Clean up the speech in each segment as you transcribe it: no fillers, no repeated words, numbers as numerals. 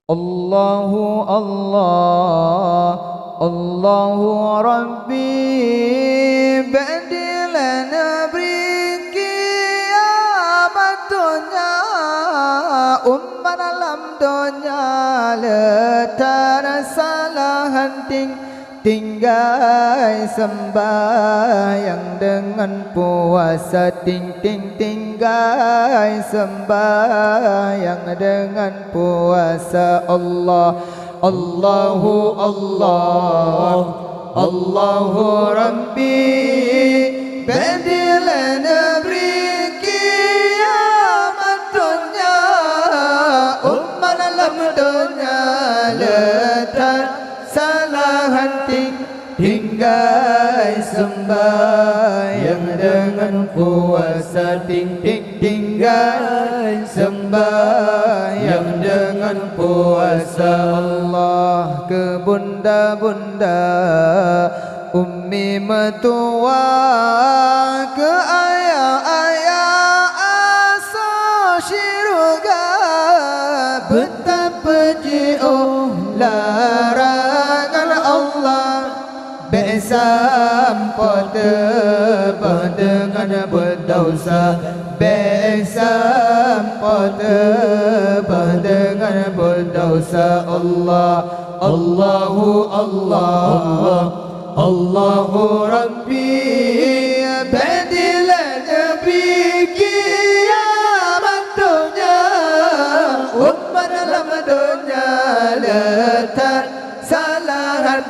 Allahu Allah, Allahu Rabbi, ba'dilana beri kiamat dunia, umman alam dunia, letar salahan tinggal sembahyang dengan puasa tinggal sembahyang dengan puasa Allah. Allahu Allah, Allahu Rabbi, badilana beri kiamat dunia, umman alam dunia, letar salahan tinggal sembahyang dengan puasa tinggal sembahyang dengan puasa Allah. Ke bunda-bunda ummi mertua, ke ayah-ayah asuh syurga, betapa jauh larangan Allah, sampai tebah dengan berdosa, sampai tebah dengan berdosa Allah. Allahu Allah, Allahu Rabbi, badilana beri kiamat dunia, umman alam dunia, letar salahan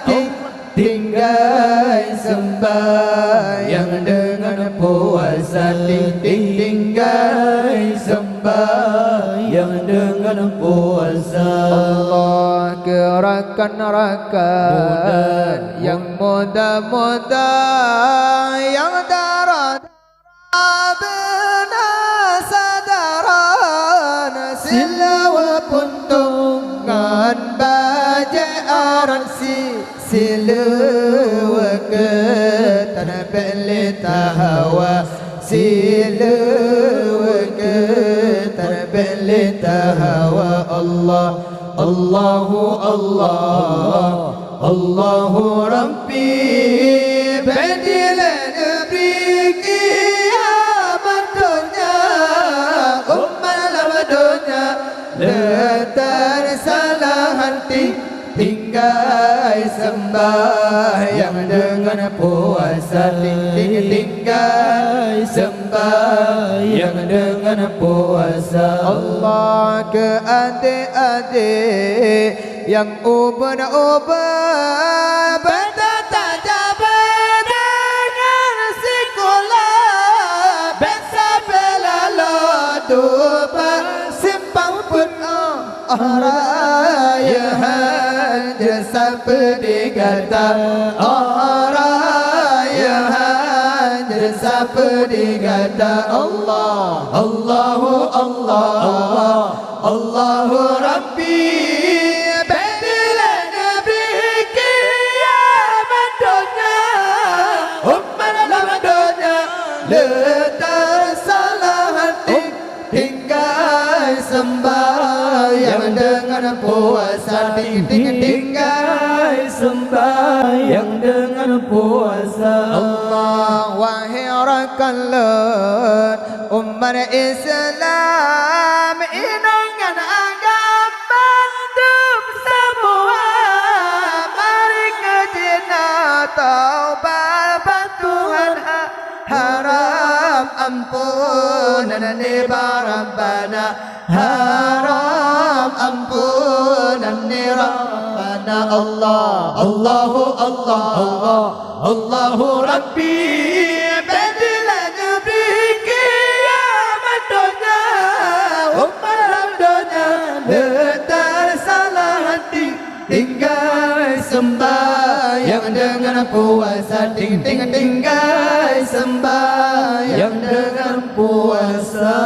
tinggal sembahyang dengan puasa tinggal sembahyang dengan puasa Allah. Ke rakan-rakan yang muda-muda, yang darah benasadaraan, sila puntungan bajaran sila wakatan belita hawa, sila wakatan belita hawa Allah. Allahu Allah, Allahu Rabbi, badilana beri kiamat dunia, umman alam dunia, letar salahan tinggal sembahyang dengan puasa tinggal sembahyang dengan puasa Allah. Ke adik-adik yang ubah-ubah, bertajam dengan sekolah, besa bela lodupa simpang pun raya hadir seperti kata raya hadir seperti kata Allah. Allahu Allah, Allahu Rabbi, badilana beri kiamat dunia, umman alam dunia, letar salahan tinggal sembahyang dengan puasa tinggal sembahyang dengan puasa Allah. Wahai rakan lut umat Islam, inangan agama hidup semua, mari ke jinnah taubat Tuhan harap ampunan ni Rabbana, harap ampunan ni Rabbana Allah. Allahu Allah, Allahu Rabbi, badilana beri kiamat dunia, umman alam dunia, letar salahan tinggal sembahyang dengan puasa tinggal sembahyang dengan puasa.